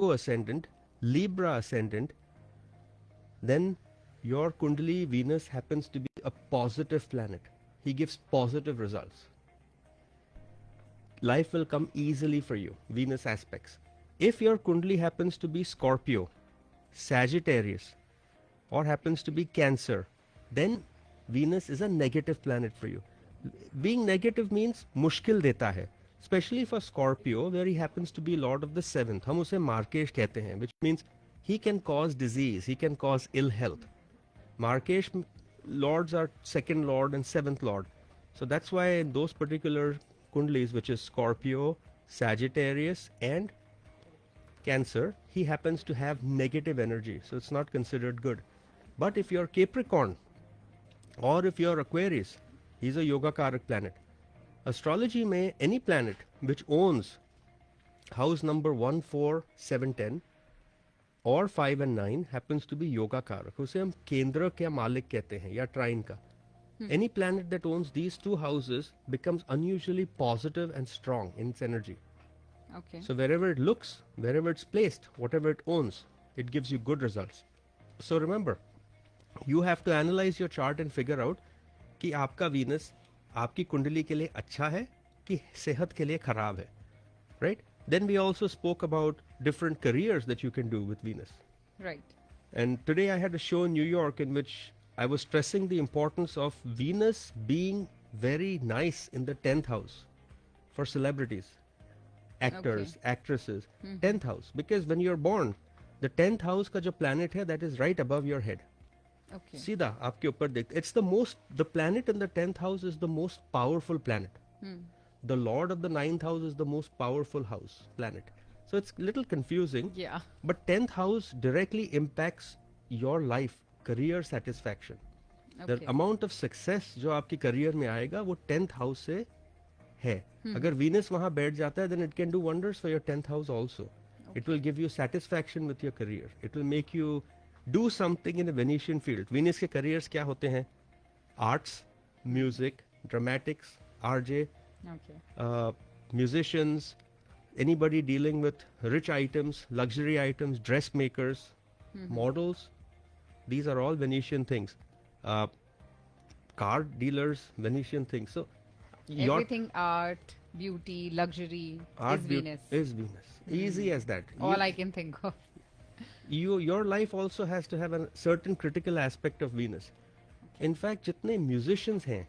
Virgo ascendant, Libra ascendant, then your Kundali Venus happens to be a positive planet. He gives positive results. Life will come easily for you, Venus aspects. If your Kundali happens to be Scorpio, Sagittarius, or happens to be Cancer, then Venus is a negative planet for you. Being negative means मुश्किल देता है, especially for Scorpio, where he happens to be Lord of the Seventh. हम उसे मार्केश कहते हैं, which means he can cause disease, he can cause ill health. Markesh lords are second lord and seventh lord. So that's why in those particular Kundlis, which is Scorpio, Sagittarius, and Cancer, he happens to have negative energy. So it's not considered good. But if you're Capricorn or if you're Aquarius, he's a Yoga Karak planet. Astrology में any planet which owns house number 1, 4, 7, 10 और 5 and 9 happens to be Yoga Karak. उसे हम केंद्र क्या मालिक कहते हैं या ट्राइन का. Any planet that owns these two houses becomes unusually positive and strong in its energy. Okay. So wherever it looks, wherever it's placed, whatever it owns, it gives you good results. So remember, you have to analyze your chart and figure out कि आपका Venus आपकी कुंडली के लिए अच्छा है कि सेहत के लिए खराब है, right? Then we also spoke about different careers that you can do with Venus. Right. And today I had a show in New York in which I was stressing the importance of Venus being very nice in the 10th house for celebrities, actors, actresses. 10th house, because when you're born, the 10th house का जो planet है, that is right above your head. Okay. सीधा आपके ऊपर देख. It's the planet in the 10th house is the most powerful planet. The lord of the 9th house is the most powerful house planet. So it's a little confusing. Yeah. But 10th house directly impacts your life, career satisfaction. The Okay. amount of success जो आपकी career में आएगा वो 10th house से है. अगर Venus वहाँ बैठ जाता है, then it can do wonders for your 10th house also. It will give you satisfaction with your career. It will make you do something in a Venetian field. Venus के careers क्या होते हैं? Arts, music, dramatics, RJ, Okay. musicians, anybody dealing with rich items, luxury items, dressmakers, models. These are all Venetian things. Car dealers, Venetian things. So your Everything art, beauty, luxury art is beau- Venus. is Venus. Easy as that. All I can think of. Your life also has to have a certain critical aspect of Venus. In fact, जितने musicians हैं,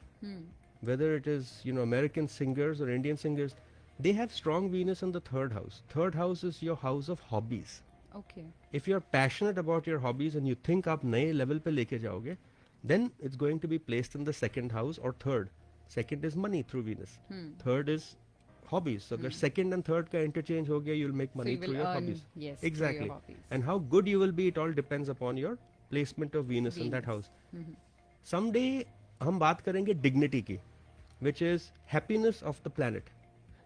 whether it is American singers or Indian singers, they have strong Venus in the third house. Third house is your house of hobbies. Okay. If you're passionate about your hobbies and you think आप नए level पे लेके जाओगे, then it's going to be placed in the second house or third. Second is money through Venus. Third is hobbies. So अगर second and third का interchange हो गया, you'll make money you through will your earn, hobbies. yes, through your Exactly. hobbies. And how good you will be, it all depends upon your placement of Venus in that house. Someday हम बात करेंगे dignity की, which is happiness of the planet.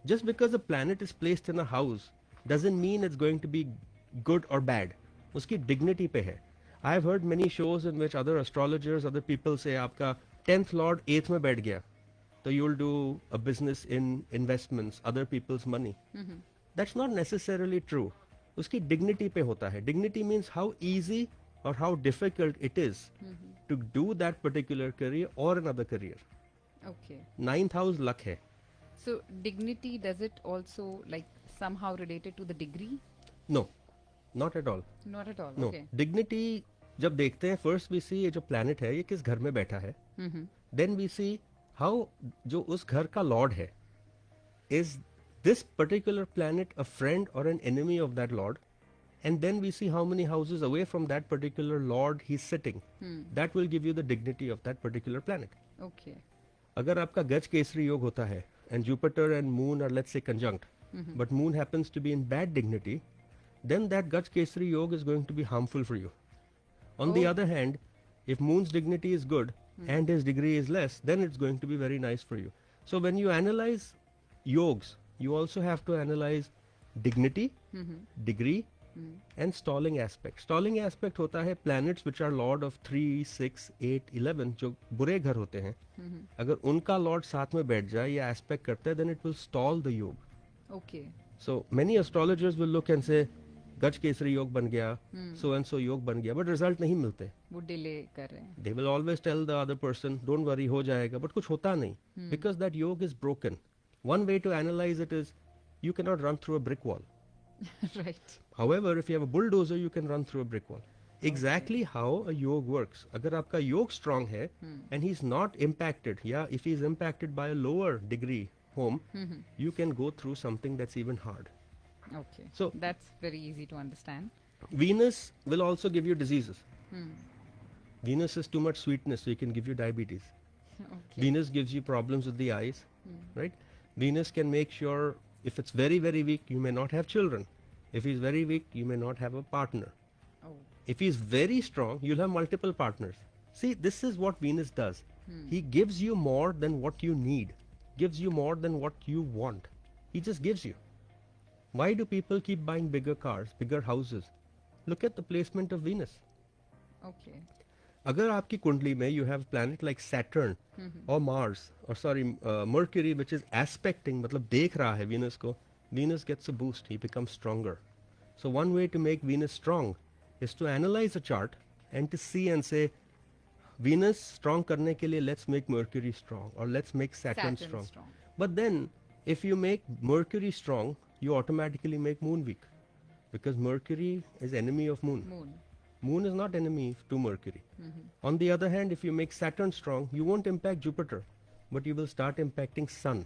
Just because a planet is placed in a house doesn't mean it's going to be good or bad. उसकी dignity पे है. I have heard many shows in which other astrologers, other people say आपका 10th lord 8th में बैठ गया, so you'll do a business in investments, other people's money. That's not necessarily true. उसकी dignity पे होता है. Dignity means how easy or how difficult it is to do that particular career or another career. Okay. 9th house luck है. So dignity, does it also like somehow related to the degree? No, not at all. Not at all. No. Okay. Dignity जब देखते हैं, first we see ये जो planet है ये किस घर में बैठा है. Then we see how जो उस घर का lord है, is this particular planet a friend or an enemy of that lord? And then we see how many houses away from that particular lord he's sitting. That will give you the dignity of that particular planet. Okay. अगर आपका गज केसरी योग होता है and Jupiter and Moon are, let's say, conjunct, but Moon happens to be in bad dignity, then that Gaj Kesari Yoga is going to be harmful for you. On the other hand, if Moon's dignity is good and his degree is less, then it's going to be very nice for you. So when you analyze yogs, you also have to analyze dignity, degree, and stalling aspect. Stalling aspect होता है planets which are lord of 3, 6, 8, 11 जो बुरे घर होते हैं. अगर उनका lord साथ में बैठ जाए या aspect करता है, then it will stall the yog. Okay. So many astrologers will look and say, गज केसरी योग बन गया, सो एंड सो योग बन गया, बट रिजल्ट नहीं मिलते. वो डिले कर रहे हैं. They will always tell the other person, don't worry, हो जाएगा, but कुछ होता नहीं, because that yoga is broken. One way to analyze it is, you cannot run through a brick wall. Right. However, if you have a bulldozer, you can run through a brick wall. Exactly how a yoga works. अगर आपका योग strong है, and he's not impacted, yeah, if he's impacted by a lower degree home, you can go through something that's even hard. Okay. So- that's very easy to understand. Venus will also give you diseases. Venus is too much sweetness, so it can give you diabetes. Okay. Venus gives you problems with the eyes, right? Venus can make sure if it's very, very weak, you may not have children. If he's very weak, you may not have a partner. Oh. If he's very strong, you'll have multiple partners. See, this is what Venus does. He gives you more than what you need, gives you more than what you want. He just gives you. Why do people keep buying bigger cars, bigger houses? Look at the placement of Venus. Okay. अगर आपकी कुंडली में you have planet like Saturn or Mars or sorry Mercury which is aspecting मतलब देख रहा है Venus को, Venus gets a boost, he becomes stronger. So one way to make Venus strong is to analyze a chart and to see and say Venus strong करने के लिए let's make Mercury strong or let's make Saturn strong. But then if you make Mercury strong, you automatically make Moon weak because Mercury is enemy of Moon. Moon is not enemy to Mercury. On the other hand, if you make Saturn strong, you won't impact Jupiter, but you will start impacting Sun,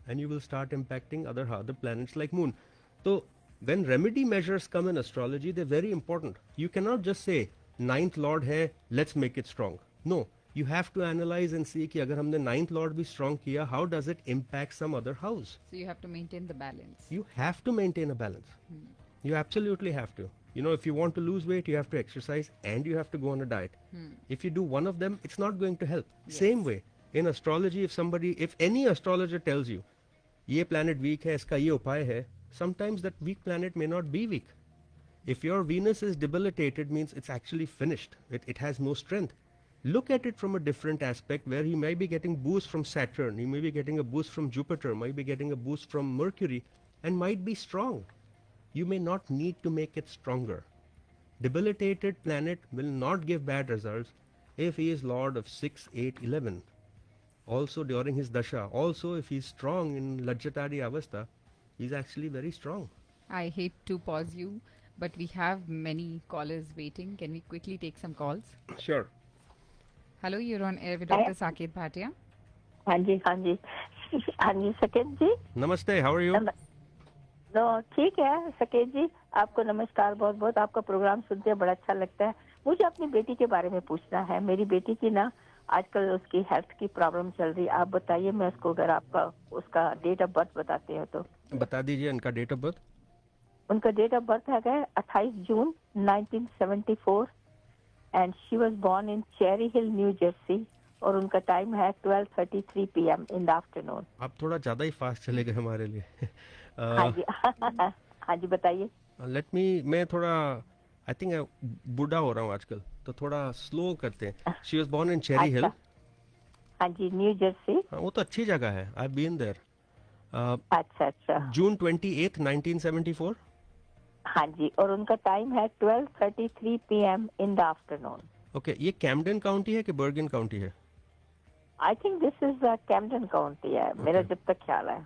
and you will start impacting other planets like Moon. So when remedy measures come in astrology, they're very important. You cannot just say ninth lord hai, let's make it strong. No, you have to analyze and see कि अगर हमने ninth lord भी strong किया, how does it impact some other house? So you have to maintain the balance. You have to maintain a balance. You absolutely have to. You know, if you want to lose weight, you have to exercise and you have to go on a diet. If you do one of them, it's not going to help. Same way, in astrology, if any astrologer tells you, ये planet weak है, इसका ये उपाय है, sometimes that weak planet may not be weak. If your Venus is debilitated, means it's actually finished. It has no strength. Look at it from a different aspect where he may be getting boost from Saturn, he may be getting a boost from Jupiter, might be getting a boost from Mercury, and might be strong. You may not need to make it stronger. Debilitated planet will not give bad results if he is lord of 6, 8, 11. Also during his dasha. Also if he is strong in Lajjatari Avastha, he is actually very strong. I hate to pause you, but we have many callers waiting. Can we quickly take some calls? Sure. Hello, you're on air with Dr. Saket Bhatia. हाँ जी हाँ जी हाँ जी सकेत जी. Namaste, how are you? तो ठीक है सकेत जी, आपको नमस्कार. बहुत बहुत आपका प्रोग्राम सुनते हैं, बड़ा अच्छा लगता है. मुझे अपनी बेटी के बारे में पूछना है. मेरी बेटी की ना आजकल उसकी हेल्थ की प्रॉब्लम चल रही है. आप बताइए, मैं उसको अगर आपका उसका डेट ऑफ बर्थ बताते हो तो. बता दीजिए उनका डेट ऑफ बर्थ. उनका डेट ऑफ बर्थ है 28 June 1974 and she was born in Cherry Hill New Jersey और उनका टाइम है 12:33 PM इन द आफ्टरनून. आप थोड़ा ज़्यादा ही फास्ट चले गए हमारे लिए. हाँ जी हाँ जी बताइए. मैं थोड़ा आई थिंक बूढ़ा हो रहा हूँ आजकल, तो थोड़ा स्लो करते हैं. She was born in Cherry Hill. हाँ जी, न्यू जर्सी. वो तो अच्छी जगह है, आई हैव बीन देयर. अच्छा अच्छा. जून 28, 1974. हाँ जी, और उनका टाइम है 12:33 PM in the afternoon. Okay, ये कैम्पडन काउंटी है कि बर्गन काउंटी है? I think this is Camden County है, मेरा जब तक ख्याल है.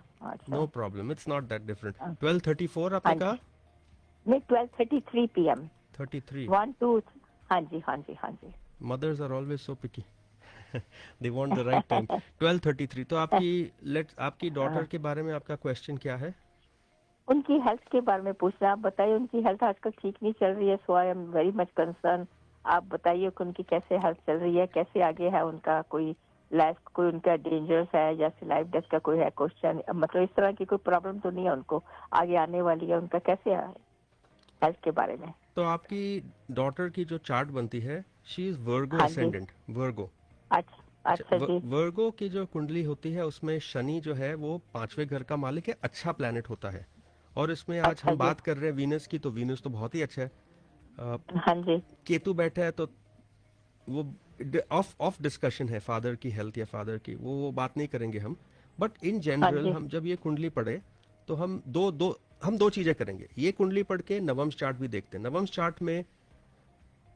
No problem, it's not that different. 12:34 आपने कहा? नहीं, 12:33 PM. 33. 1 2. हाँ जी हाँ जी हाँ जी. Mothers are always so picky. They want the right time. 12:33. तो आपकी डॉटर के बारे में आपका क्वेश्चन क्या है? उनकी हेल्थ के बारे में पूछना. आप बताइए, उनकी हेल्थ आजकल ठीक नहीं चल रही है, so I am very much concern. आप बताइए कि उनकी कैसे हेल्थ चल रही है, कैसे आगे है उनका, कोई लाइफ कोई उनका डेंजरस है या लाइफ डेथ का कोई है क्वेश्चन, मतलब इस तरह की कोई प्रॉब्लम तो नहीं है उनको आगे आने वाली है, उनका कैसे है हेल्थ के बारे में. तो आपकी डॉटर की जो चार्ट बनती है, शी इज वर्गो असेंडेंट. वर्गो. अच्छा जी. वर्गो की जो कुंडली होती है उसमें शनि जो है वो 5वें घर का मालिक है, अच्छा प्लैनेट होता है. और इसमें आज हम बात कर रहे हैं वीनस की, तो वीनस तो बहुत ही अच्छा है. हाँ जी. केतु बैठा है तो वो ऑफ डिस्कशन है फादर की हेल्थ या फादर की, वो बात नहीं करेंगे हम. बट इन जनरल हम जब ये कुंडली पढ़े तो हम दो हम दो चीजें करेंगे, ये कुंडली पढ़ के नवम्स चार्ट भी देखते हैं। नवम्स चार्ट में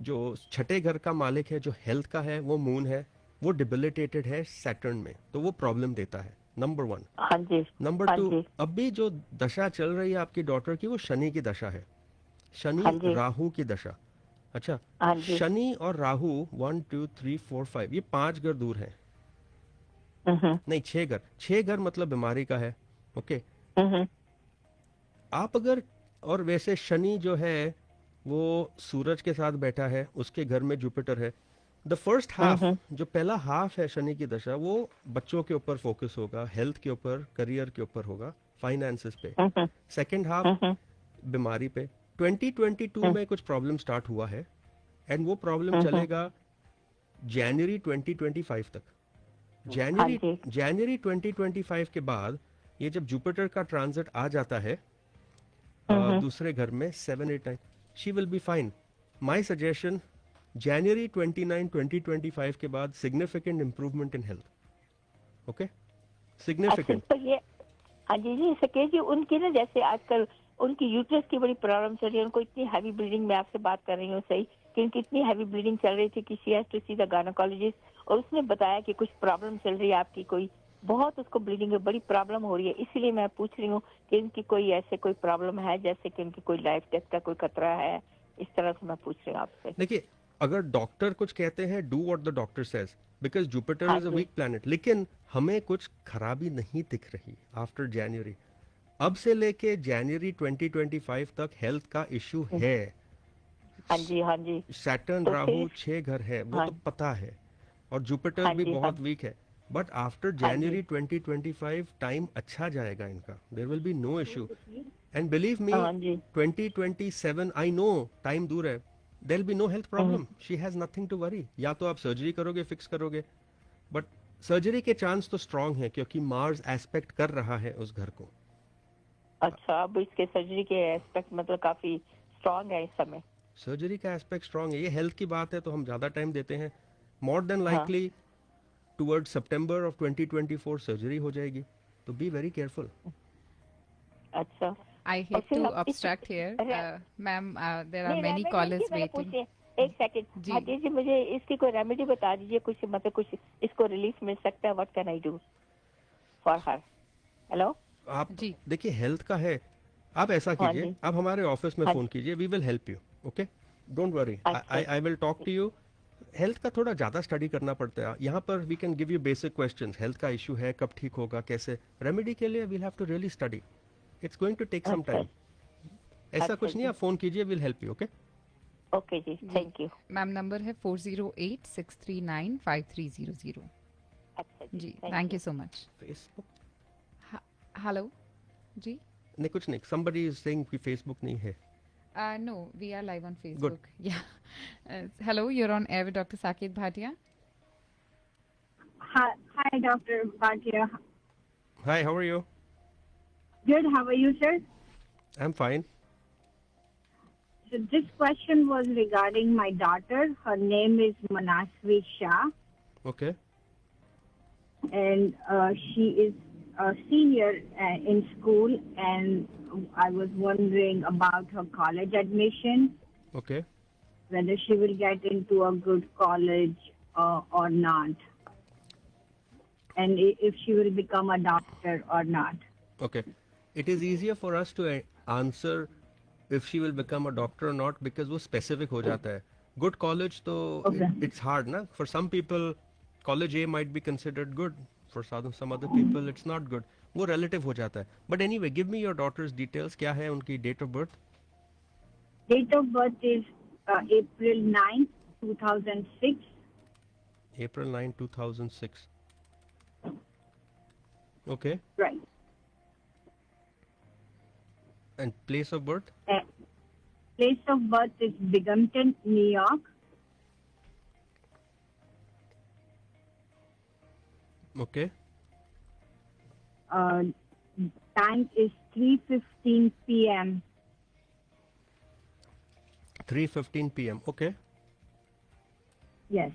जो छठे घर का मालिक है, जो हेल्थ का है, वो मून है, वो डिबिलिटेटेड है सैटर्न में, तो वो प्रॉब्लम देता है, नंबर वन। हाँ जी। नंबर हाँ टू, जी। अभी जो दशा चल रही है आपकी डॉटर की, वो शनि की दशा है, शनि हाँ जी। राहु की दशा। अच्छा, हाँ जी। शनि और राहु 1 2 3 4 5 ये 5 घर दूर है, हम्म। नहीं 6 घर, 6 घर मतलब बीमारी का है। ओके, हम्म। आप अगर, और वैसे शनि जो है वो सूरज के साथ बैठा है, उसके घर में जुपिटर है। द फर्स्ट हाफ, हम्म। जो पहला हाफ है शनि की दशा, वो बच्चों के ऊपर फोकस होगा, हेल्थ के ऊपर, करियर के ऊपर होगा, फाइनेंसेस पे। हम्म। सेकंड हाफ हम्म। बीमारी पे। 2022 में कुछ प्रॉब्लम स्टार्ट हुआ है, एंड वो प्रॉब्लम हम्म। चलेगा जनवरी 2025 तक। हाँ जनवरी जी। जनवरी 2025 के बाद, ये जब जुपिटर का ट्रांजिट आ जाता है हम्म। दूसरे घर में 7 8 9, she will be fine. My suggestion, January 29 2025 के बाद significant improvement in health. Okay, अच्छा सिग्निफिकेंट। तो ये, हाँ जी जी सके जी, उनकी ना जैसे आजकल उनकी यूट्रस की बड़ी प्रॉब्लम चल रही है, उनको इतनी हैवी ब्लीडिंग, मैं आपसे बात कर रही हूँ सही, कि उनकी इतनी हैवी ब्लीडिंग चल रही थी कि she has to see the gynaecologist, और उसने बताया कि कुछ प्रॉब्लम चल रही है आपकी, कोई बहुत उसको ब्लीडिंग में बड़ी प्रॉब्लम हो रही है। इसीलिए मैं पूछ रही हूँ कि इनकी कोई ऐसे कोई प्रॉब्लम है, जैसे कि इनकी कोई लाइफ डेथ का कोई खतरा है, इस तरह से मैं पूछ रही हूँ आपसे। देखिए, अगर डॉक्टर कुछ कहते हैं, do what the doctor says, because Jupiter हाँ इज अ जी। Weak planet. लेकिन हमें कुछ खराबी नहीं दिख रही आफ्टर जनवरी। अब से लेके जनवरी 2025 तक हेल्थ का इशू है। हाँ जी। हाँ जी। सैटर्न तो राहु फिर, 6 घर है, वो हाँ। तो पता है, और जुपिटर हाँ भी जी। हाँ। बहुत वीक है। बट आफ्टर हाँ जी। जनवरी 2025 टाइम अच्छा जाएगा इनका, there will be no issue. And believe me, हाँ जी। 2027, आई नो टाइम दूर है, there be no health hmm. Problem, she has nothing to worry. या तो आप सर्जरी करोगे, फिक्स करोगे, बट सर्जरी के चांस तो स्ट्रांग है, क्योंकि मार्स एस्पेक्ट कर रहा है उस घर को। अच्छा, अब इसके सर्जरी के एस्पेक्ट मतलब काफी स्ट्रांग है इस समय। सर्जरी का एस्पेक्ट स्ट्रांग है, ये हेल्थ की बात है तो हम ज्यादा टाइम देते हैं। मोर देन हाँ। Likely toward September of 2024 surgery हो जाएगी, तो बी वेरी केयरफुल। अच्छा। I और hate फिर to हम इस abstract here, ma'am. There are नहीं, many रेमेडी की callers मैंने waiting. पूछे, एक सेकंड जी भाटी जी, मुझे इसकी कोई रेमेडी बता दीजिए, कुछ मतलब कुछ इसको रिलीफ मिल सकता है, what can I do for her. Hello. आप जी देखिए, हेल्थ का है, आप ऐसा हाँ कीजिए, जी। आप हमारे ऑफिस में हाँ फोन जी। कीजिए, we will help you. Okay, don't worry, अच्छा I I will talk to you. Health का थोड़ा ज़्यादा स्टडी करना पड़ता है यहाँ पर। We can give you basic questions, health का इशू है, कब ठीक होगा, कैसे। रेमेडी के लिए we'll have to really study, it's going to take some अच्छा। टाइम। ऐसा अच्छा कुछ नहीं, जी। आप फोन कीजिए, will help you. Okay, okay जी, जी थैंक यू। मैम, नंबर है 4086395300। अच्छा जी, जी thank thank you. You so much. Facebook hello जी। नहीं, कुछ नहीं, somebody is saying कि फेसबुक नहीं है। No, we are live on good. Facebook. Yeah. Hello, you're on air with Dr. Saket Bhatia. Hi, Dr. Bhatia. Hi, how are you? Good. How are you, sir? I am fine. So this question was regarding my daughter. Her name is Manasvi Shah, okay, and she is a senior in school. And I was wondering about her college admission, okay. whether she will get into a good college or not, and if she will become a doctor or not. Okay. It is easier for us to answer if she will become a doctor or not, because वो specific हो जाता है. Good college तो Okay. it's hard ना. For some people, college A might be considered good. For some other people, it's not good. वो relative हो जाता है. But anyway, give me your daughter's details. क्या है उनकी date of birth? Date of birth is April 9th, 2006. April 9, 2006. Okay. Right. And place of birth? Place of birth is Binghamton, New York. Okay. Time is 3:15 p.m. 3:15 p.m. Okay. Yes.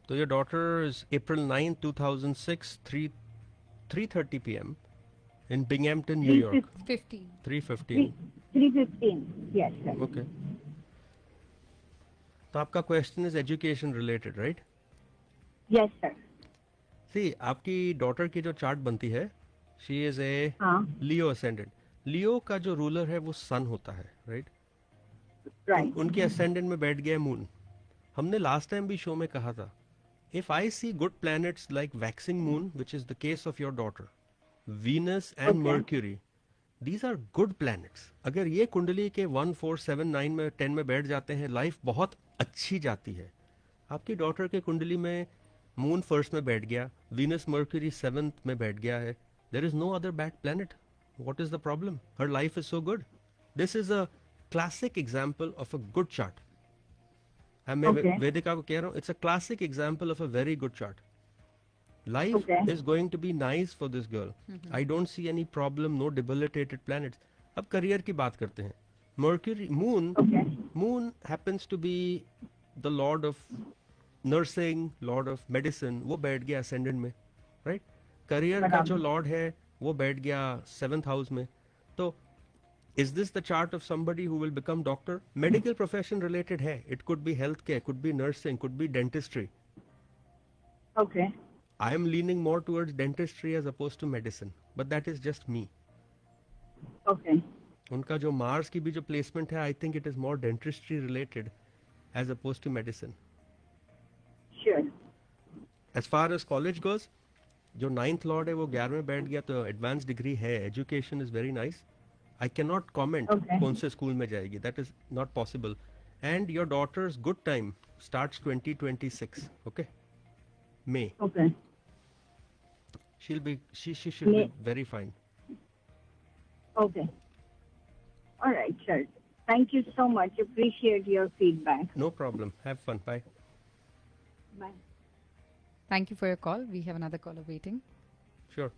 So your daughter is April 9, 2006, 3:30 p.m. in Binghamton, New York. 15. 315. 315. Yes, sir. Okay. तो आपका question is education related, right? Yes, sir. See, आपकी daughter की जो chart बनती है, she is a हाँ, Leo ascendant. Leo का जो ruler है वो sun होता है, right? right. उनके ascendant में बैठ गया moon. हमने last time भी show में कहा था, if I see good planets like waxing moon, which is the case of your daughter, Venus and Okay. Mercury, these are good planets. अगर ये कुंडली के 1, 4, 7, 9 में 10 में बैठ जाते हैं, लाइफ बहुत अच्छी जाती है. आपकी डॉटर के कुंडली में मून फर्स्ट में बैठ गया, वीनस मर्क्यूरी 7th में बैठ गया है. There is no other bad planet. What is the problem? Her life is so good. This is a classic example of a good chart. मैं Okay. वेदिका को कह रहा हूँ, it's a classic example of a very good chart. Life Okay. is going to be nice for this girl. I don't see any problem, no debilitated planets. अब career की बात करते हैं. Mercury, Okay. Moon happens to be the lord of nursing, lord of medicine. वो बैठ गया ascendant में, right? Career का बराबर. जो lord है वो बैठ गया 7th house में. तो is this the chart of somebody who will become doctor? Medical profession related है. It could be healthcare, could be nursing, could be dentistry. Okay. I am leaning more towards dentistry as opposed to medicine, but that is just me. Okay. उनका जो Mars की भी जो placement है, I think it is more dentistry related as opposed to medicine. Sure. As far as college goes, जो 9th lord है वो 11 में बैठ गया, तो एडवांस डिग्री है, education is very nice. I can not comment Okay. कौन से स्कूल में जाएगी, that is not possible. And your daughter's good time starts 2026. Okay, May. Okay. She should May. be very fine. Okay. All right, sir. Thank you so much. Appreciate your feedback. No problem. Have fun. Bye. Bye. Thank you for your call. We have another caller waiting. Sure.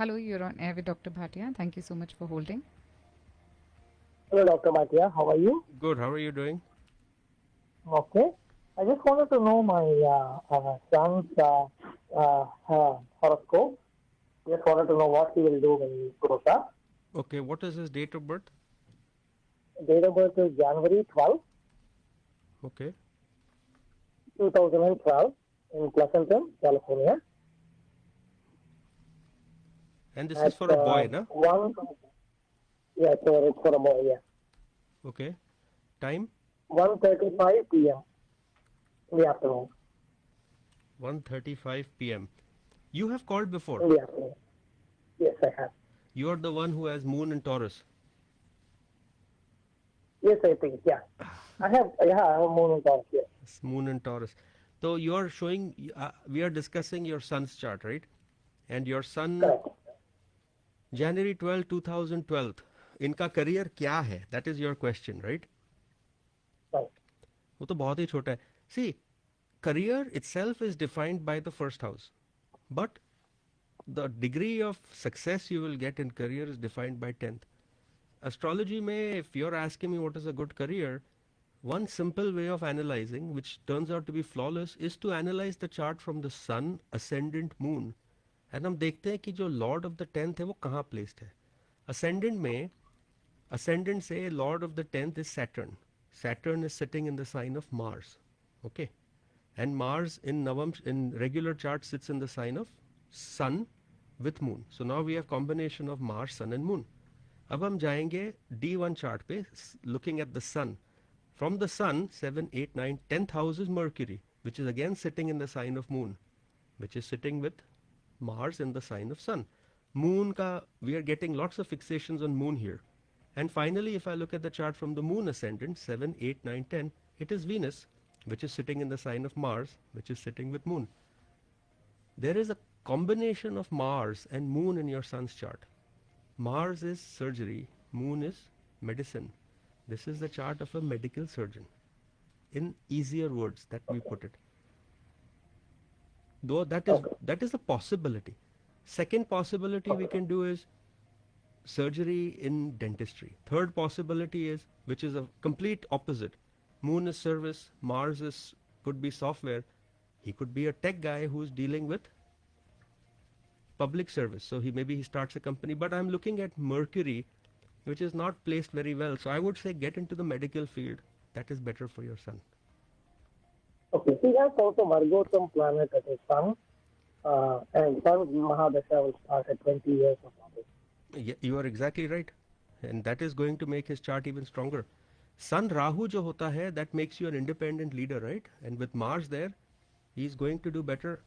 Hello, you're on air with Dr. Bhatia. Thank you so much for holding. Hello, Dr. Bhatia. How are you? Good. How are you doing? Okay. I just wanted to know my son's horoscope. Just wanted to know what he will do when he grows up. Okay. What is his date of birth? Date of birth is January 12th, Okay. 2012 in Pleasanton, California. And this is for a boy, na? Yeah, so it's for a boy, yeah. Okay. Time? 1:35 p.m. in the afternoon. 1:35 p.m. You have called before. In the afternoon. Yes, I have. You are the one who has moon in Taurus. Yes, I think, yeah. I have moon in Taurus, yes. It's moon in Taurus. So you are showing, we are discussing your son's chart, right? And your son, Correct. January 12, 2012. इनका career क्या है? That is your question, right? Right. वो तो बहुत ही छोटा है. See, career itself is defined by the first house. But the degree of success you will get in career is defined by 10th. Astrology में, if you're asking me what is a good career, one simple way of analyzing, which turns out to be flawless, is to analyze the chart from the sun, ascendant, moon. And हम देखते हैं कि जो lord of the 10th है वो कहाँ placed है. Ascendant में, ascendant से lord of the 10th is Saturn. Saturn is sitting in the sign of Mars. Okay. And Mars in regular chart sits in the sign of sun with moon. So now we have combination of Mars, sun and moon. अब हम जाएंगे D1 chart पे, looking at the sun. From the sun, 7, 8, 9, 10th house is Mercury, which is again sitting in the sign of moon, which is sitting with Mars in the sign of sun. Moon ka, we are getting lots of fixations on moon here. And finally, if I look at the chart from the moon ascendant, 7, 8, 9, 10, it is Venus, which is sitting in the sign of Mars, which is sitting with moon. There is a combination of Mars and moon in your son's chart. Mars is surgery, moon is medicine. This is the chart of a medical surgeon. In easier words that we put it. Though that is a possibility. Second possibility we can do is surgery in dentistry. Third possibility is, which is a complete opposite. Moon is service, Mars could be software. He could be a tech guy who's dealing with public service. So maybe he starts a company, but I'm looking at Mercury, which is not placed very well. So I would say get into the medical field. That is better for your son. Okay, he has also Vargotam planet at his sun, and Sun's Mahadasha will start at 20 years of age. Yeah, you are exactly right. And that is going to make his chart even stronger. Sun Rahu jo hota hai, that makes you an independent leader, right? And with Mars there, he's going to do better.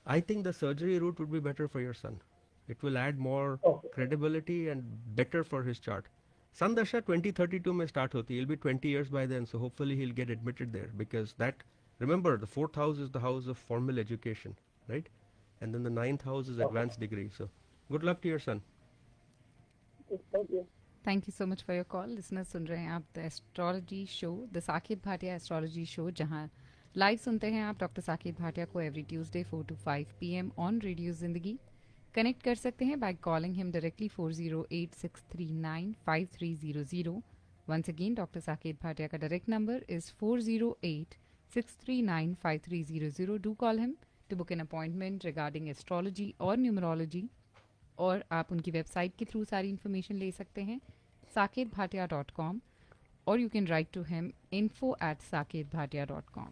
I think the surgery route would be better for your son. It will add more Okay. credibility and better for his chart. Sun Dasha 2032 may start hoti. He'll be 20 years by then, so hopefully he'll get admitted there because that, remember, the 4th house is the house of formal education, right? And then the 9th house is advanced degree. So good luck to your son. Thank you. Thank you so much for your call listeners सुन रहे हैं आप the astrology show the Saket Bhatia astrology show जहां live सुनते हैं आप doctor Saket Bhatia को every Tuesday 4 to 5 PM on radio Zindagi connect कर सकते हैं by calling him directly 4086395300 once again doctor Saket Bhatia का direct number is 4086395300 do call him to book an appointment regarding astrology और न्यूमरोलॉजी और आप उनकी वेबसाइट के थ्रू सारी इन्फॉर्मेशन ले सकते हैं saketbhatia.com or you can write to him info@saketbhatia.com.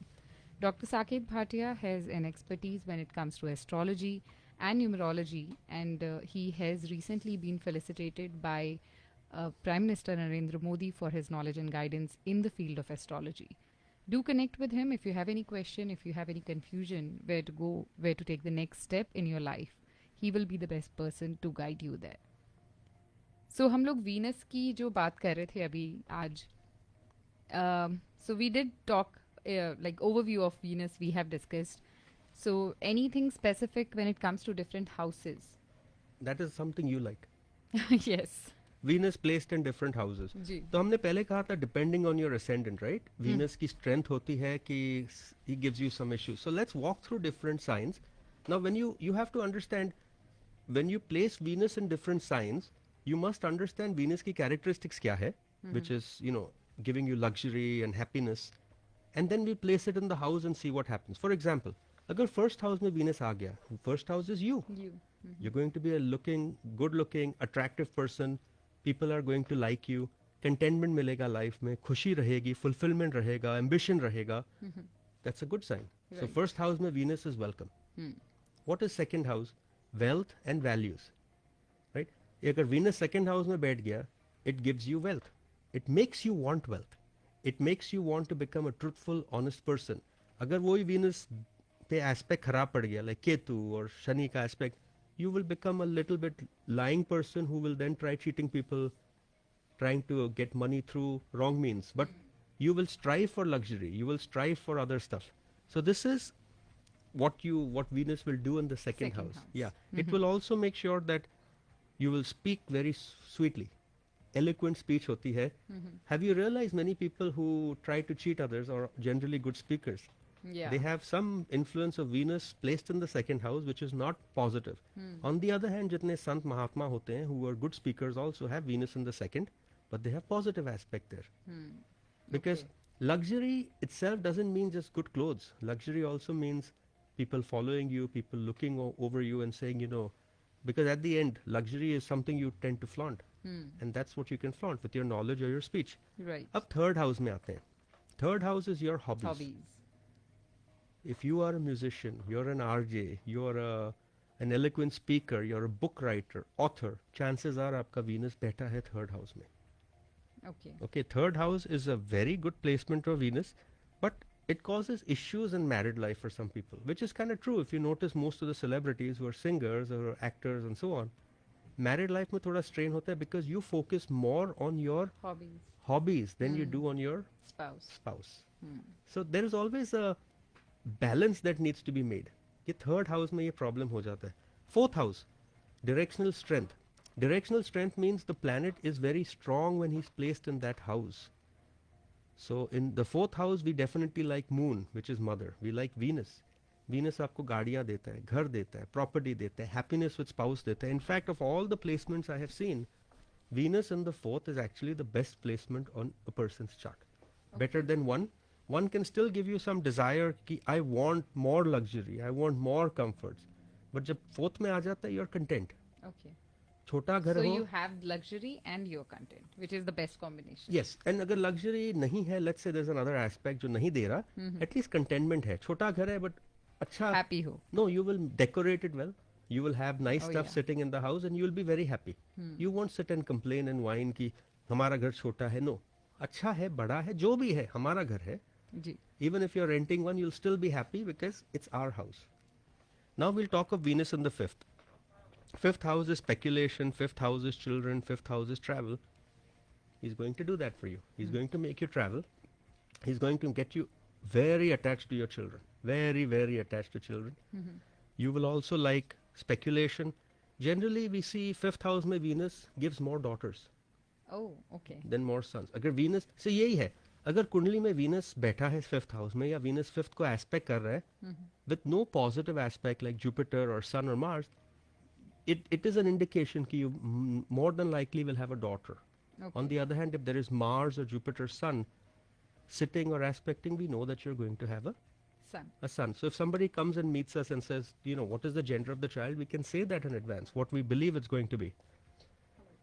Dr. Saket Bhatia has an expertise when it comes to astrology and numerology, and he has recently been felicitated by Prime Minister Narendra Modi for his knowledge and guidance in the field of astrology. Do connect with him if you have any question, if you have any confusion, where to go, where to take the next step in your life. He will be the best person to guide you there. So हम लोग Venus की जो बात कर रहे थे अभी आज so we did talk like overview of Venus we have discussed. So anything specific when it comes to different houses? That is something you like. Yes. Venus placed in different houses. जी. तो हमने पहले कहा था depending on your ascendant, right? Venus की strength होती है कि he gives you some issues. So let's walk through different signs. Now when you have to understand when you place Venus in different signs, you must understand Venus की characteristics क्या है, which is, you know, giving you luxury and happiness. And then we place it in the house and see what happens. For example, अगर first house में Venus आ गया, first house is you. You. You're going to be a good looking, attractive person. People are going to like you. Contentment मिलेगा life में, खुशी रहेगी, fulfillment रहेगा, ambition रहेगा. That's a good sign. So Right. first house में Venus is welcome. What is second house? Wealth and values. Right? अगर Venus second house में बैठ गया, it gives you wealth. It makes you want wealth. It makes you want to become a truthful, honest person. अगर वही Venus पे aspect खराब पड़ गया, like Ketu or Shani का aspect, you will become a little bit lying person who will then try cheating people, trying to get money through wrong means. But you will strive for luxury. You will strive for other stuff. So this is what Venus will do in the second house. Yeah. It will also make sure that you will speak very sweetly. Eloquent speech hoti hai. Have you realized many people who try to cheat others are generally good speakers? Yeah. They have some influence of Venus placed in the second house, which is not positive. On the other hand, jitne Sant Mahatma hote hain, who are good speakers, also have Venus in the second, but they have positive aspect there. Because luxury itself doesn't mean just good clothes. Luxury also means people following you, people looking over you and saying, you know, because at the end, luxury is something you tend to flaunt. And that's what you can flaunt with your knowledge or your speech. Right. अब third house में आते हैं. Third house is your hobbies. Hobbies. If you are a musician, you're an RJ, you're an eloquent speaker, you're a book writer, author, chances are आपका Venus बैठा है third house में. Okay. Okay, third house is a very good placement of Venus, but it causes issues in married life for some people, which is kind of true. If you notice most of the celebrities who are singers or actors and so on, married life में थोड़ा strain होता है because you focus more on your Hobbies. hobbies than you do on your Spouse. spouse. So there is always a balance that needs to be made. ये third house में ये problem हो जाता है. Fourth house, directional strength. Directional strength means the planet is very strong when he's placed in that house. So in the fourth house, we definitely like moon, which is mother. We like Venus. Venus आपको गाड़ियाँ देता है, घर देता है, property देता है, happiness with spouse देता है. In fact, of all the placements I have seen, Venus in the fourth is actually the best placement on a person's chart. Better than one. One can still give you some desire कि I want more luxury, I want more comforts. But जब fourth में आ जाता है you are content. Okay. छोटा घर So हो. you have luxury and your content, which is the best combination. Yes, and अगर luxury नहीं है, let's say there is another aspect जो नहीं दे रहा, एटलीस्ट कंटेनमेंट है. छोटा घर है बट अच्छा. Happy ho. No, you will decorate it well. You will have nice Oh, stuff yeah. sitting in the house and you will be very happy. You won't sit and complain and whine कि हमारा घर छोटा है. No, अच्छा है, बड़ा है, जो भी है, हमारा घर है. Ji. Even if you're renting one, you'll still be happy because it's our house. Now we'll talk of Venus in the fifth. Fifth house is speculation, fifth house is children, fifth house is travel. He's going to do that for you. He's going to make you travel. He's going to get you very attached to your children. Very, very attached to children. You will also like speculation. Generally, we see fifth house में Venus gives more daughters Oh, okay. than more sons. अगर Venus से यही है, अगर कुंडली में Venus बैठा है fifth house में या Venus fifth को aspect कर रहा है, with no positive aspect like Jupiter or Sun or Mars, it is an indication कि you more than likely will have a daughter. Okay. On the other hand, if there is Mars or Jupiter Sun sitting or aspecting, we know that you're going to have Son. a son. So if somebody comes and meets us and says, you know, what is the gender of the child, we can say that in advance, what we believe it's going to be.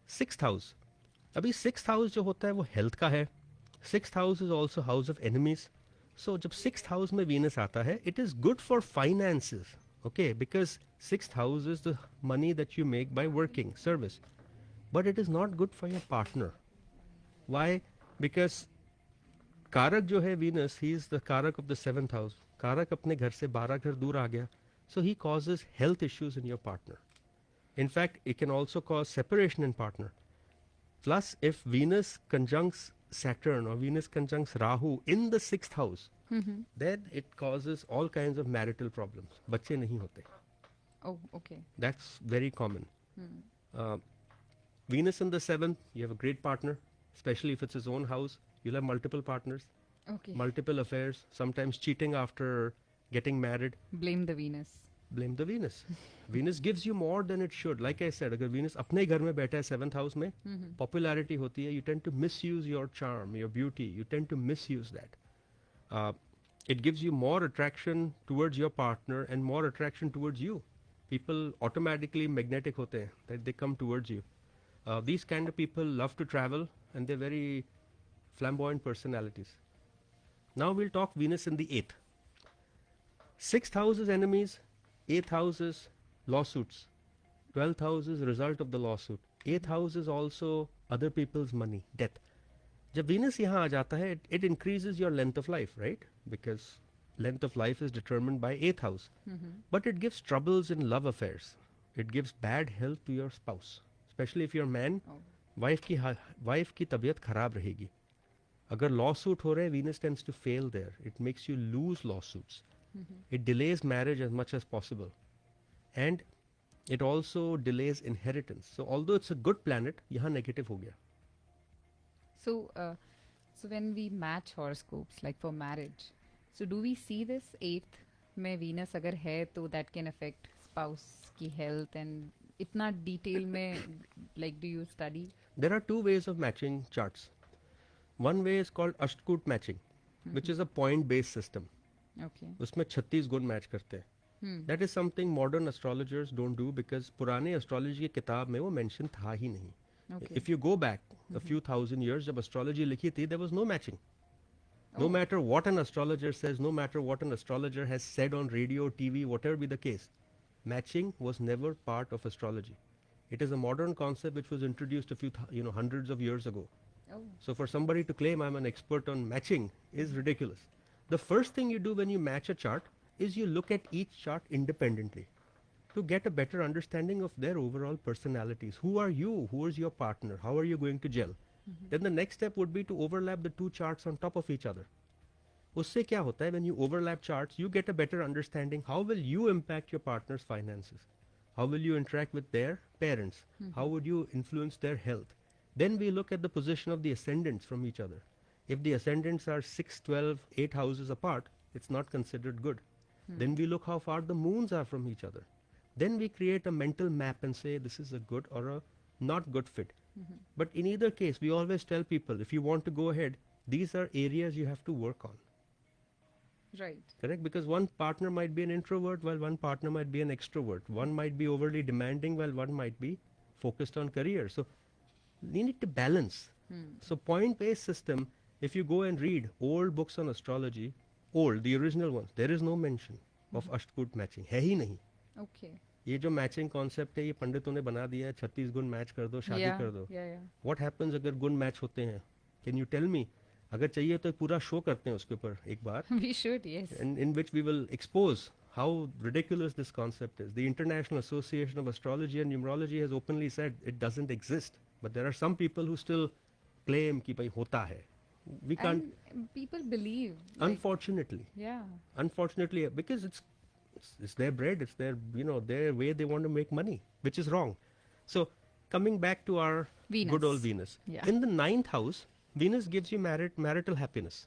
Sixth house. अभी sixth house जो होता है वो health का है. Sixth house is also house of enemies. So जब sixth house में Venus आता है, it is good for finances. Okay, because sixth house is the money that you make by working, service. But it is not good for your partner. Why? Because कारक जो है Venus, he is the कारक of the seventh house. कारक अपने घर से 12 घर दूर आ गया. So he causes health issues in your partner. In fact, it can also cause separation in partner. Plus, if Venus conjuncts Saturn or Venus conjuncts Rahu in the sixth house, then it causes all kinds of marital problems. बच्चे नहीं होते. Oh, okay. That's very common. Venus in the seventh, you have a great partner, especially if it's his own house. You'll have multiple partners, Okay. multiple affairs, sometimes cheating after getting married. Blame the Venus. Blame the Venus. Venus gives you more than it should. Like I said, अगर Venus अपने घर में बैठा है seventh house में, popularity होती है, you tend to misuse your charm, your beauty. You tend to misuse that. It gives you more attraction towards your partner and more attraction towards you. People automatically magnetic होते हैं, that they come towards you. These kind of people love to travel and they're very flamboyant personalities. Now we'll talk Venus in the eighth. Sixth house is enemies. Eighth house is lawsuits. 12th house is result of the lawsuit. Eighth house is also other people's money, death. जब Venus यहाँ आ जाता है, it increases your length of life, right? Because length of life is determined by eighth house. But it gives troubles in love affairs. It gives bad health to your spouse, especially if you're a man. Oh. Wife की तबीयत खराब रहेगी. अगर lawsuit हो रहा है, Venus tends to fail there. It makes you lose lawsuits. It delays marriage as much as possible. And it also delays inheritance. So although it's a good planet, यहाँ negative हो गया. So, so when we match horoscopes, like for marriage, so do we see this eighth में Venus अगर है तो that can affect spouse की health and इतना detail में like do you study? There are two ways of matching charts. One way is called Ashtkut matching, which is a point-based system. Okay. उसमें 36 गुण match करते हैं. That is something modern astrologers don't do because पुराने astrology की किताब में वो mention था ही नहीं. Okay. If you go back a few thousand years, जब astrology लिखी थी, there was no matching. No matter what an astrologer says, no matter what an astrologer has said on radio, TV, whatever be the case, matching was never part of astrology. It is a modern concept which was introduced a few, hundreds of years ago. Oh. So for somebody to claim I'm an expert on matching is ridiculous. The first thing you do when you match a chart is you look at each chart independently to get a better understanding of their overall personalities. Who are you? Who is your partner? How are you going to gel? Then the next step would be to overlap the two charts on top of each other. उससे क्या होता है, when you overlap charts, you get a better understanding how will you impact your partner's finances? How will you interact with their parents? How would you influence their health? Then we look at the position of the ascendants from each other. If the ascendants are 6, 12, 8 houses apart, it's not considered good. Then we look how far the moons are from each other. Then we create a mental map and say this is a good or a not good fit. But in either case, we always tell people, if you want to go ahead, these are areas you have to work on. Right. Correct? Because one partner might be an introvert while one partner might be an extrovert. One might be overly demanding while one might be focused on career. So we need to balance. So point-based system, if you go and read old books on astrology, old, the original ones, there is no mention of Ashtgut matching. है ही नहीं. Okay. ये जो matching concept है ये पंडितों ने बना दिया है 36 गुण मैच कर दो शादी Yeah. कर दो. Yeah. व्हाट हैपेंस अगर गुण मैच होते हैं? Can you tell me? अगर चाहिए तो एक पूरा शो करते हैं उसके ऊपर एक बार. We should. Yes. In which we will expose how ridiculous this concept is. The International Association of Astrology and Numerology has openly said it doesn't exist. But there are some people who still claim कि भाई होता है. We can't, And people believe. Like, unfortunately, yeah. because it's their bread, it's their, their way they want to make money, which is wrong. So coming back to our Venus. good old Venus. Yeah. In the 9th house, Venus gives you marital happiness,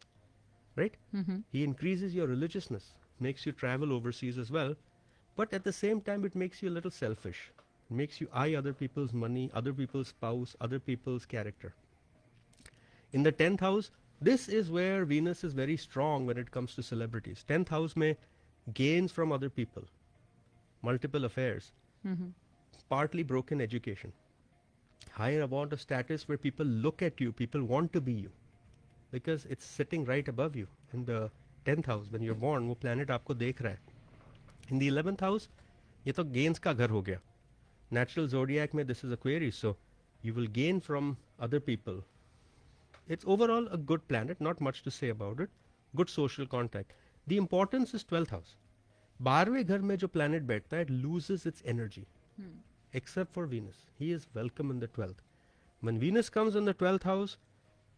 right? Mm-hmm. He increases your religiousness, makes you travel overseas as well, but at the same time it makes you a little selfish. It makes you eye other people's money, other people's spouse, other people's character. In the 10th house, this is where Venus is very strong when it comes to celebrities. 10th house may gains from other people, multiple affairs, partly broken education, higher amount of status where people look at you, people want to be you, because it's sitting right above you in the 10th house. When you're born, वो planet आपको देख रहा है. In the 11th house, ये तो gains का घर हो गया. Natural zodiac में this is Aquarius, so you will gain from other people. It's overall a good planet, not much to say about it. Good social contact. The importance is 12th house. 12वें घर में जो planet बैठता है, it loses its energy. Except for Venus. He is welcome in the 12th. When Venus comes in the 12th house,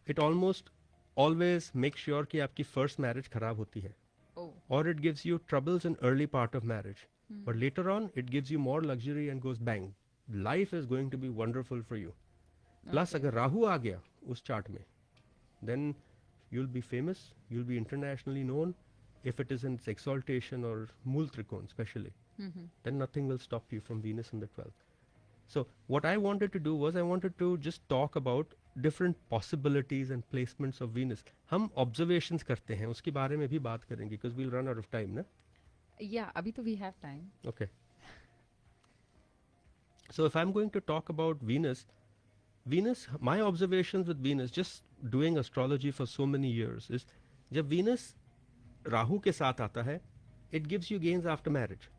it almost always makes sure कि आपकी first marriage खराब होती है. Oh. Or it gives you troubles in early part of marriage. But later on, it gives you more luxury and goes bang. Life is going to be wonderful for you. Plus, अगर राहु आ गया उस chart में, then you'll be famous, you'll be internationally known. If it is in its exaltation or Mool Trikon especially, then nothing will stop you from Venus in the 12th. So what I wanted to do was I wanted to just talk about different possibilities and placements of Venus. हम observations करते हैं, उसके बारे में भी बात करेंगे because we'll run out of time, ना? Yeah, abhi to we have time. Okay. So if I'm going to talk about Venus, my observations with Venus, just doing astrology for so many years, is जब Venus Rahu के साथ आता है, it gives you gains after marriage.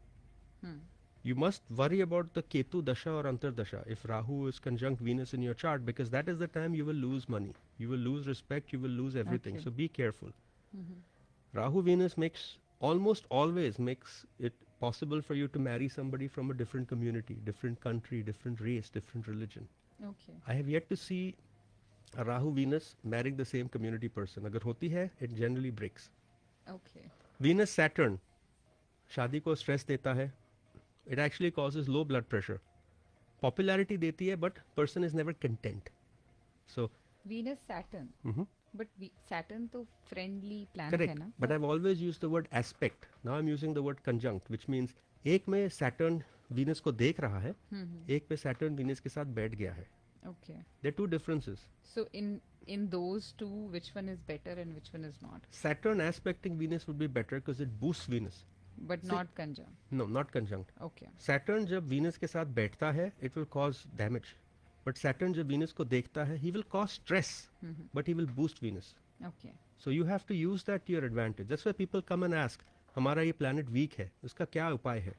You must worry about the Ketu Dasha or Antar Dasha if Rahu is conjunct Venus in your chart, because that is the time you will lose money, you will lose respect, you will lose everything. Okay. So be careful. Rahu Venus almost always makes it possible for you to marry somebody from a different community, different country, different race, different religion. Okay. I have yet to see a Rahu Venus marrying the same community person. अगर होती है, it generally breaks. Okay. Venus Saturn शादी को stress देता है. It actually causes low blood pressure. Popularity देती है, but person is never content. So Venus Saturn. But Saturn to friendly planet correct. है ना? But I've always used the word aspect. Now I'm using the word conjunct, which means एक में Saturn Venus को देख रहा है, एक पे Saturn Venus के साथ बैठ गया है. Okay. There are two differences. So in those two, which one is better and which one is not? Saturn aspecting Venus would be better because it boosts Venus. But See- not conjunct. No, not conjunct. Okay. Saturn जब Venus के साथ बैठता है, it will cause damage. But Saturn जब Venus को देखता है, he will cause stress, but he will boost Venus. Okay. So you have to use that to your advantage. That's why people come and ask, हमारा ये planet weak है, उसका क्या उपाय है?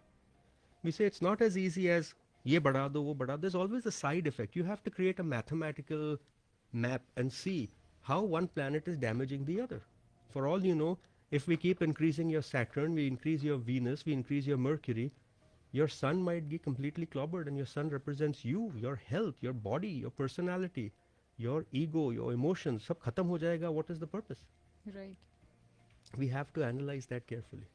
We say it's not as easy as ये बढ़ा दो, वो बढ़ा दो. There's always a side effect. You have to create a mathematical map and see how one planet is damaging the other. For all you know, if we keep increasing your Saturn, we increase your Venus, we increase your Mercury, your sun might be completely clobbered, and your sun represents you, your health, your body, your personality, your ego, your emotions. सब खत्म हो जाएगा. What is the purpose? Right. We have to analyze that carefully.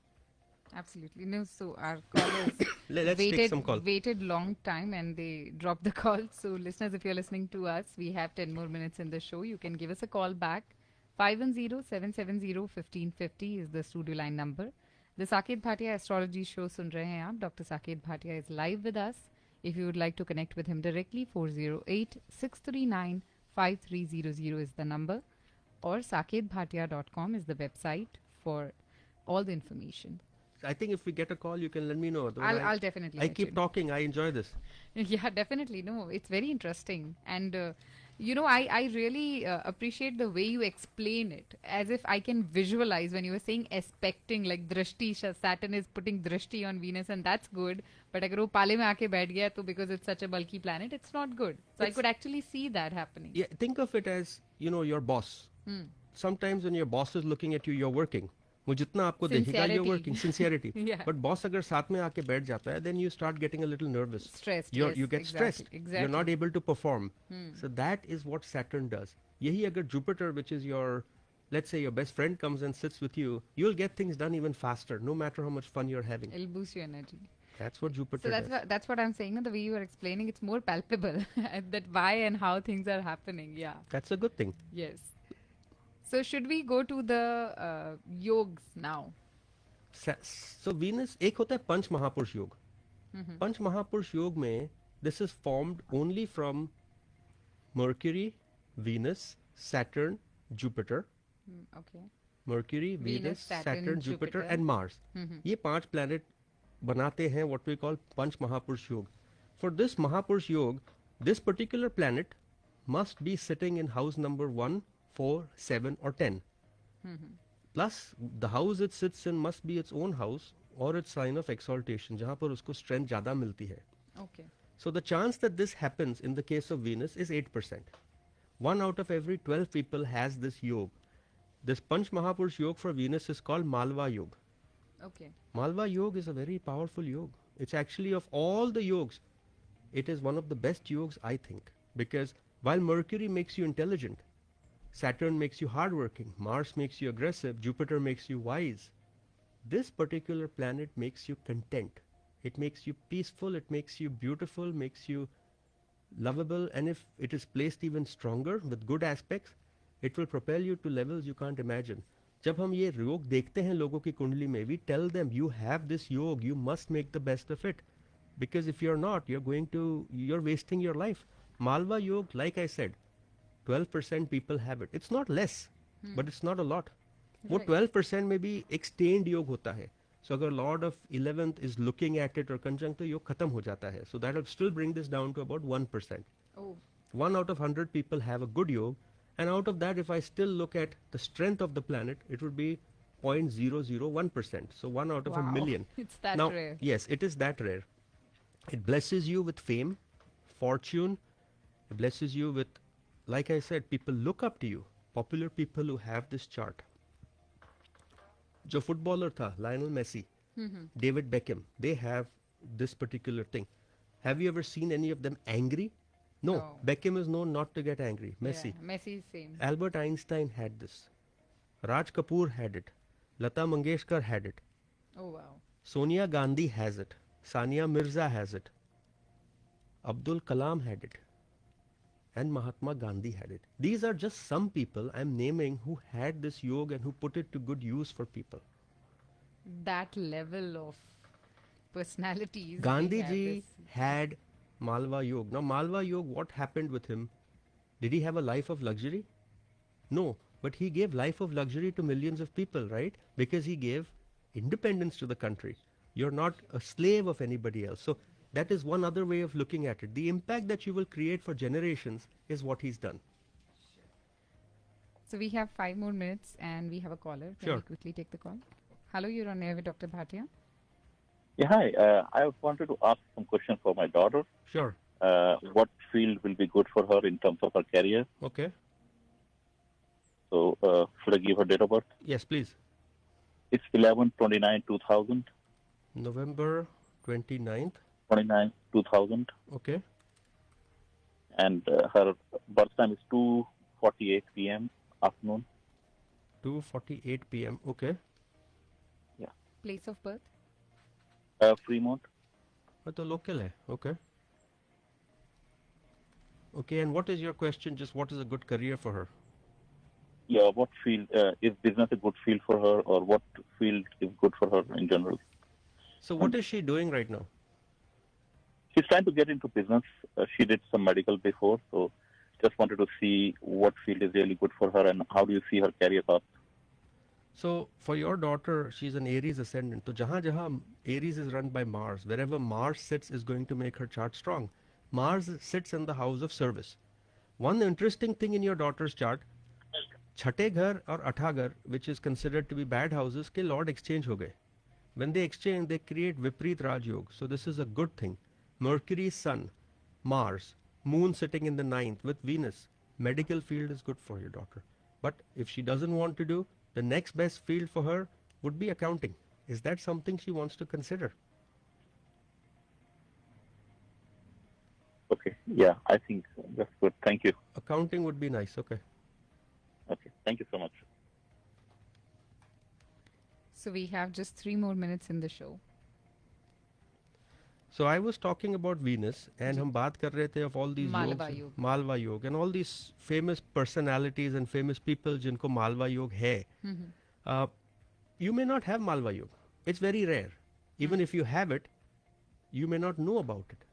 Absolutely. No, so our callers Let's take some call. waited long time and they dropped the call. So listeners, if you're listening to us, we have 10 more minutes in the show. You can give us a call back. 510-770-1550 is the studio line number. The Saket Bhatia Astrology Show सुन रहे हैं आप. Dr. Saket Bhatia is live with us. If you would like to connect with him directly, 408-639-5300 is the number. Or saketbhatia.com is the website for all the information. I think if we get a call, you can let me know. Otherwise, I'll definitely I let keep you know. talking. I enjoy this. Yeah, definitely. No, it's very interesting. And, I really appreciate the way you explain it, as if I can visualize when you were saying aspecting, like drishti, Saturn is putting drishti on Venus, and that's good. But agar wo pale mein aake baith gaya, to because it's such a bulky planet, it's not good. So I It's- could actually see that happening. Yeah, think of it as, your boss. Sometimes when your boss is looking at you, you're working. वो जितना आपको देखेगा, you're Sincerity. working. Sincerity. Yeah. But boss अगर साथ में आके बैठ जाता है, then you start getting a little nervous. Stressed, You yes, get exactly, stressed. exactly. You're not able to perform. So that is what Saturn does. यही अगर Jupiter, which is your, let's say your best friend comes and sits with you, you'll get things done even faster, no matter how much fun you're having. It'll boost your energy. That's what Jupiter So does. that's what I'm saying. The way you are explaining, it's more palpable that why and how things are happening. Yeah. That's a good thing. Yes. So should we go to the yogs now? So Venus, एक होता है पंच महापुरुष योग. पंच महापुरुष योग में this is formed only from Mercury, Venus, Saturn, Jupiter. Okay. Mercury, Venus, Saturn, Jupiter, and Mars. ये पांच planet बनाते हैं what we call पंच महापुरुष योग. For this महापुरुष योग, this particular planet must be sitting in house number 1, 4, 7 or 10. Plus, the house it sits in must be its own house or its sign of exaltation, जहाँ पर उसको strength ज़्यादा मिलती है. Okay. So the chance that this happens in the case of Venus is 8%. 1 out of every 12 people has this yoga. This Panch Mahapurush yoga for Venus is called Malva Yoga. Okay. Malva Yoga is a very powerful yoga. It's actually of all the yogas, it is one of the best yogas, I think, because while Mercury makes you intelligent, Saturn makes you hardworking, Mars makes you aggressive, Jupiter makes you wise. This particular planet makes you content. It makes you peaceful, it makes you beautiful, makes you lovable, and if it is placed even stronger with good aspects, it will propel you to levels you can't imagine. जब हम ये योग देखते हैं लोगों की कुंडली में, we tell them you have this yoga, you must make the best of it, because if you're not, you're wasting your life. Malva yoga, like I said, 12% people have it. It's not less, but it's not a lot. वो Right. 12% में भी extend योग होता है. So अगर Lord of 11th is looking at it or conjunct, तो योग खत्म हो जाता है. So that will still bring this down to about 1%. Oh. 1 out of 100 people have a good yoga, and out of that, if I still look at the strength of the planet, it would be 0.001%. So 1 out of a Wow. million. It's that Now, rare. yes, it is that rare. It blesses you with fame, fortune. It blesses you with, like I said, people look up to you. Popular people who have this chart. जो footballer था Lionel Messi, David Beckham, they have this particular thing. Have you ever seen any of them angry? No. No. Beckham is known not to get angry. Messi. Yeah, Messi is same. Albert Einstein had this. Raj Kapoor had it. Lata Mangeshkar had it. Oh wow. Sonia Gandhi has it. Sania Mirza has it. Abdul Kalam had it. And Mahatma Gandhi had it. These are just some people I'm naming who had this yoga and who put it to good use for people. That level of personalities. Gandhi they have ji this- had Malva Yoga. Now, Malva Yoga, what happened with him? Did he have a life of luxury? No, but he gave life of luxury to millions of people, right? Because he gave independence to the country. You're not a slave of anybody else. So that is one other way of looking at it. The impact that you will create for generations is what he's done. So we have 5 more minutes and we have a caller. Can Sure. we quickly take the call? Hello, you're on air with Dr. Bhatia. Yeah, hi. I wanted to ask some questions for my daughter. Sure. What field will be good for her in terms of her career? Okay. So, should I give her date of birth? Yes, please. It's 11/29/2000. November 29th. 2000. Okay. And her birth time is 2:48 p.m. afternoon. 2:48 p.m. Okay. Place of birth? Fremont. तो local है. Okay. Okay, and what is your question? Just what is a good career for her? Yeah, what field is business a good field for her, or what field is good for her in general? So what is she doing right now? She's trying to get into business. She did some medical before, so just wanted to see what field is really good for her and how do you see her career path. So for your daughter, she's an Aries ascendant. So jahan jahan Aries is run by Mars, wherever Mars sits is going to make her chart strong. Mars sits in the house of service. One interesting thing in your daughter's chart, छठे घर और अठा घर, which is considered to be bad houses, के lord exchange हो गए. When they exchange, they create Viprit Raj Yoga. So this is a good thing. Mercury, Sun, Mars, Moon sitting in the ninth with Venus. Medical field is good for your daughter. But if she doesn't want to do, the next best field for her would be accounting. Is that something she wants to consider? Okay. Yeah, I think that's good. Thank you. Accounting would be nice. Okay. Okay. Thank you so much. So we have just 3 more minutes in the show. So I was talking about Venus, and हम बात कर रहे थे of all these Malva yogs, Yoga. Malva Yoga, and all these famous personalities and famous people जिनको Malva Yoga है. You may not have Malva Yoga. It's very rare. Even if you have it, you may not know about it.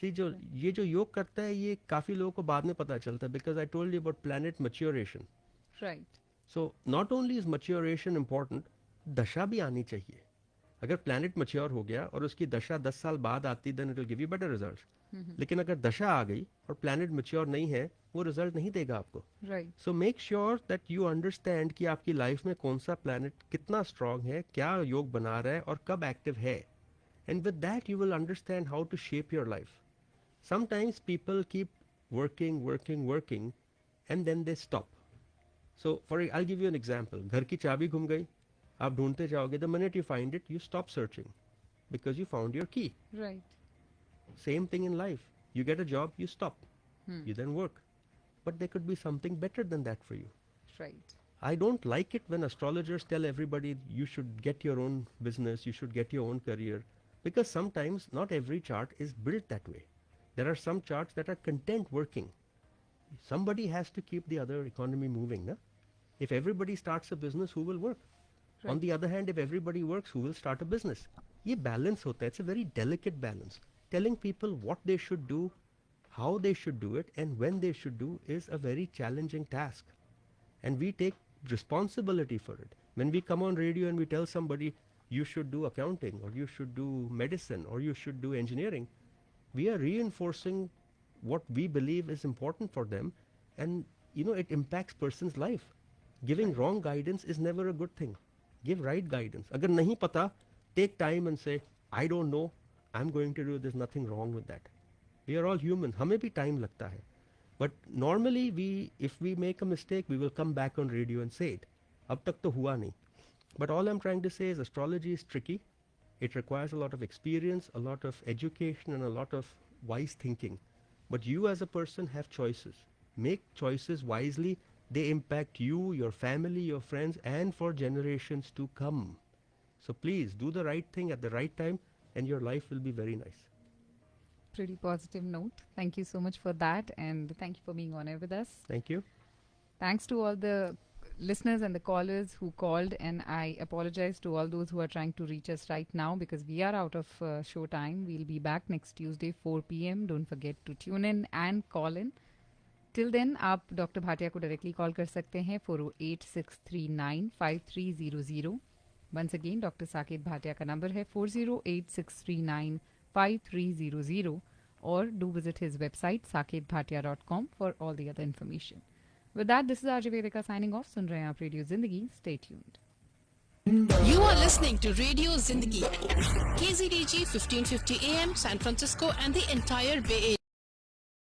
See, ये जो योग करता है, ये काफी लोगों को बाद में पता चलता है, because I told you about planet maturation. Right. So not only is maturation important, दशा भी आनी चाहिए. अगर planet mature हो गया और उसकी दशा 10 साल बाद आती, then it will give you better results. लेकिन अगर दशा आ गई और planet mature नहीं है, वो result नहीं देगा आपको. Right. So make sure that you understand कि आपकी life में कौन सा planet कितना strong है, क्या योग बना रहा है और कब active है. And with that you will understand how to shape your life. Sometimes people keep working and then they stop. So I'll give you an example. घर की चाबी घूम गई, आप ढूंढते जाओगे. The minute you find it, you stop searching because you found your key. Right. Same thing in life. You get a job, you stop. You then work. But there could be something better than that for you. Right. I don't like it when astrologers tell everybody you should get your own business, you should get your own career, because sometimes not every chart is built that way. There are some charts that are content working. Somebody has to keep the other economy moving. Na? If everybody starts a business, who will work? Right. On the other hand, if everybody works, who will start a business? ये balance होता है. It's a very delicate balance. Telling people what they should do, how they should do it, and when they should do is a very challenging task. And we take responsibility for it. When we come on radio and we tell somebody, you should do accounting, or you should do medicine, or you should do engineering, we are reinforcing what we believe is important for them, and it impacts person's life. Giving wrong guidance is never a good thing. Give right guidance. Agar nahi pata, take time and say, I don't know, I'm going to do, there's nothing wrong with that. We are all human. Hame bhi time lagta hai. But normally if we make a mistake, we will come back on radio and say it. Ab tak to hua nahi. But all I'm trying to say is astrology is tricky. It requires a lot of experience, a lot of education, and a lot of wise thinking. But you as a person have choices. Make choices wisely. They impact you, your family, your friends, and for generations to come. So please do the right thing at the right time, and your life will be very nice. Pretty positive note. Thank you so much for that, and thank you for being on air with us. Thank you. Thanks to all the listeners and the callers who called, and I apologize to all those who are trying to reach us right now because we are out of show time. We'll be back next Tuesday 4 p.m. Don't forget to tune in and call in. Till then, आप doctor Bhatia को directly call कर सकते हैं 408-639-5300. Once again, doctor Saket Bhatia का number है 408-639-5300, or do visit his website saketbhatia.com for all the other information. With that, this is RJ Vedika signing off. सुन रहे हैं आप रेडियो जिंदगी. Stay tuned. You are listening to Radio Zindagi, KZDG 1550 AM, San Francisco and the entire Bay Area.